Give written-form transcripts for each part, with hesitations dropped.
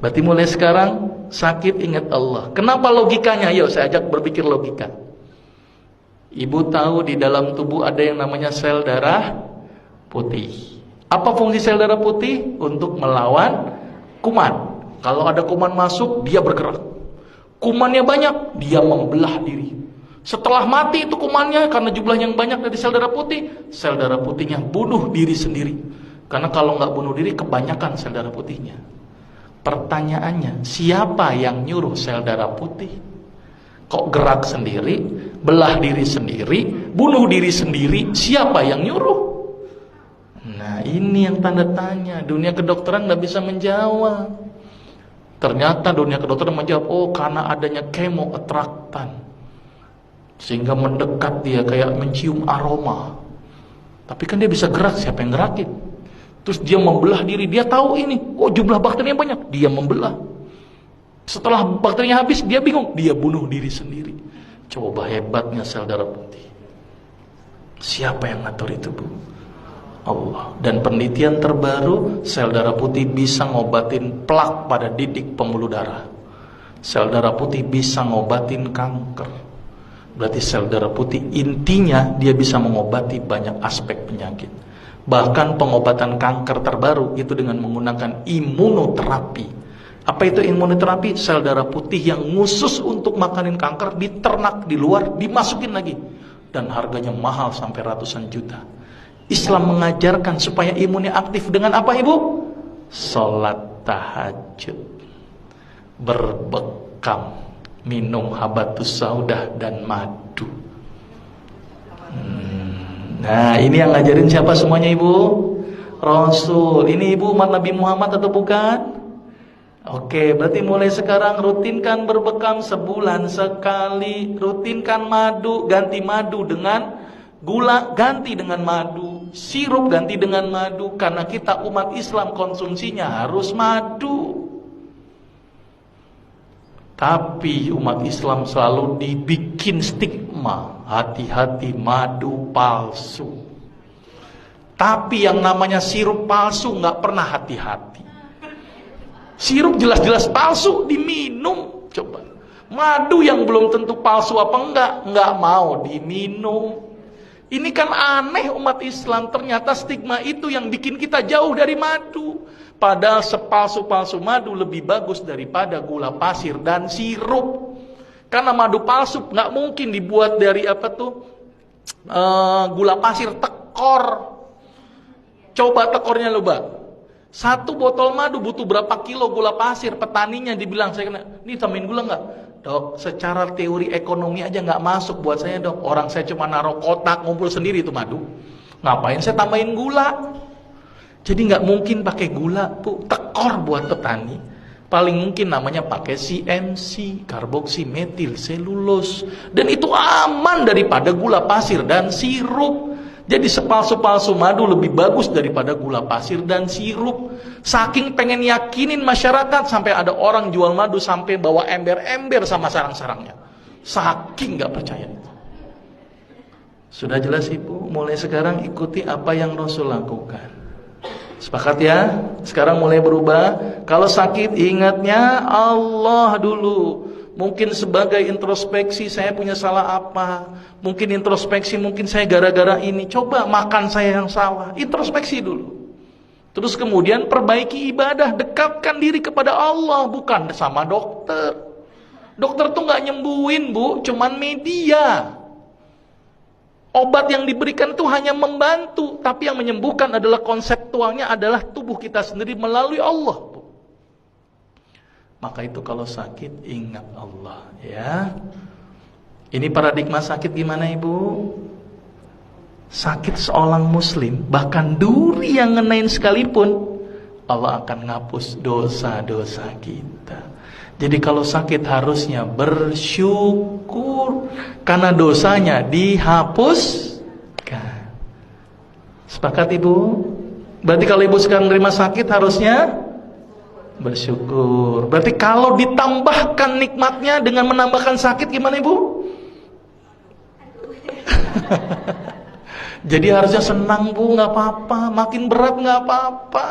Berarti mulai sekarang sakit ingat Allah. Kenapa logikanya? Yuk saya ajak berpikir logika. Ibu tahu di dalam tubuh ada yang namanya sel darah putih. Apa fungsi sel darah putih? Untuk melawan kuman. Kalau ada kuman masuk, dia bergerak. Kumannya banyak, dia membelah diri. Setelah mati itu kumannya, karena jumlahnya yang banyak dari sel darah putihnya bunuh diri sendiri. Karena kalau nggak bunuh diri, kebanyakan sel darah putihnya. Pertanyaannya, siapa yang nyuruh sel darah putih? Kok gerak sendiri, belah diri sendiri, bunuh diri sendiri, siapa yang nyuruh? Nah ini yang tanda tanya. Dunia kedokteran nggak bisa menjawab. Ternyata dunia kedokteran menjawab, oh karena adanya kemoatraktan, sehingga mendekat dia kayak mencium aroma. Tapi kan dia bisa gerak, siapa yang gerakin? Terus dia membelah diri, dia tahu ini, oh jumlah bakterinya banyak, dia membelah. Setelah bakterinya habis, dia bingung, dia bunuh diri sendiri. Coba hebatnya sel darah putih. Siapa yang ngatur itu, Bu? Allah. Dan penelitian terbaru, sel darah putih bisa ngobatin plak pada didik pembuluh darah. Sel darah putih bisa ngobatin kanker. Berarti sel darah putih intinya dia bisa mengobati banyak aspek penyakit. Bahkan pengobatan kanker terbaru itu dengan menggunakan imunoterapi. Apa itu imunoterapi? Sel darah putih yang khusus untuk makanin kanker diternak di luar, dimasukin lagi. Dan harganya mahal sampai ratusan juta. Islam mengajarkan supaya imunnya aktif dengan apa, Ibu? Sholat tahajud, berbekam, minum habatus saudah dan madu. Nah ini yang ngajarin siapa semuanya, Ibu? Rasul. Ini Ibu umat Nabi Muhammad atau bukan? Oke, berarti mulai sekarang rutinkan berbekam sebulan sekali. Rutinkan madu, ganti madu dengan gula, ganti dengan madu. Sirup ganti dengan madu. Karena kita umat Islam konsumsinya harus madu. Tapi umat Islam selalu dibikin stigma, hati-hati madu palsu. Tapi yang namanya sirup palsu nggak pernah hati-hati. Sirup jelas-jelas palsu diminum, coba. Madu yang belum tentu palsu apa nggak mau diminum. Ini kan aneh umat Islam, ternyata stigma itu yang bikin kita jauh dari madu. Padahal sepalsu-palsu madu lebih bagus daripada gula pasir dan sirup. Karena madu palsu nggak mungkin dibuat dari gula pasir tekor. Coba tekornya loba. Satu botol madu butuh berapa kilo gula pasir? Petaninya dibilang, saya kena, ini tambahin gula nggak? Dok, secara teori ekonomi aja nggak masuk buat saya, dok. Orang saya cuma naruh kotak ngumpul sendiri itu madu. Ngapain saya tambahin gula? Jadi nggak mungkin pakai gula, Bu. Tekor buat petani. Paling mungkin namanya pakai CMC, karboksimetil selulose. Dan itu aman daripada gula pasir dan sirup. Jadi sepalsu-palsu madu lebih bagus daripada gula pasir dan sirup. Saking pengen yakinin masyarakat, sampai ada orang jual madu sampai bawa ember-ember sama sarang-sarangnya. Saking nggak percaya itu. Sudah jelas, Ibu? Mulai sekarang ikuti apa yang Rasul lakukan. Sepakat ya? Sekarang mulai berubah. Kalau sakit ingatnya Allah dulu. Mungkin sebagai introspeksi, saya punya salah apa? Mungkin introspeksi, mungkin saya gara-gara ini. Coba makan saya yang salah. Introspeksi dulu. Terus kemudian perbaiki ibadah, dekatkan diri kepada Allah, bukan sama dokter. Dokter tuh nggak nyembuhin, Bu, cuman media. Obat yang diberikan itu hanya membantu, tapi yang menyembuhkan adalah konseptualnya adalah tubuh kita sendiri melalui Allah. Maka itu kalau sakit ingat Allah, ya. Ini paradigma sakit gimana, Ibu? Sakit seorang muslim, bahkan duri yang ngenain sekalipun, Allah akan ngapus dosa-dosa kita. Jadi kalau sakit harusnya bersyukur karena dosanya dihapuskan. Sepakat, Ibu? Berarti kalau Ibu sekarang menerima sakit harusnya bersyukur. Berarti kalau ditambahkan nikmatnya dengan menambahkan sakit gimana, Ibu? Jadi harusnya senang, Bu, nggak apa-apa. Makin berat nggak apa-apa.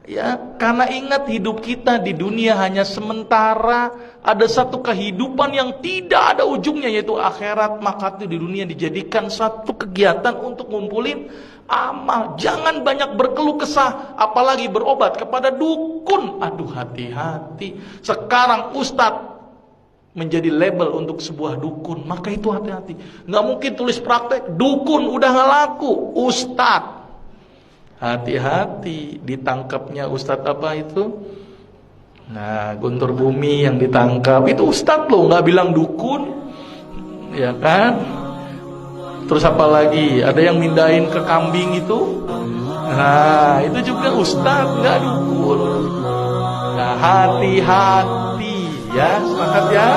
Ya, karena ingat hidup kita di dunia hanya sementara, ada satu kehidupan yang tidak ada ujungnya yaitu akhirat, maka itu di dunia dijadikan satu kegiatan untuk ngumpulin amal. Jangan banyak berkeluh kesah, apalagi berobat kepada dukun. Aduh, hati-hati. Sekarang ustadz menjadi label untuk sebuah dukun, maka itu hati-hati. Nggak mungkin tulis praktek dukun udah nggak laku, ustadz. Hati-hati, ditangkapnya ustadz apa itu? Nah, Guntur Bumi yang ditangkap itu ustadz loh, nggak bilang dukun, ya kan? Terus apa lagi? Ada yang mindahin ke kambing itu? Nah, itu juga ustadz, nggak dukun. Nah, hati-hati ya, sepakat ya.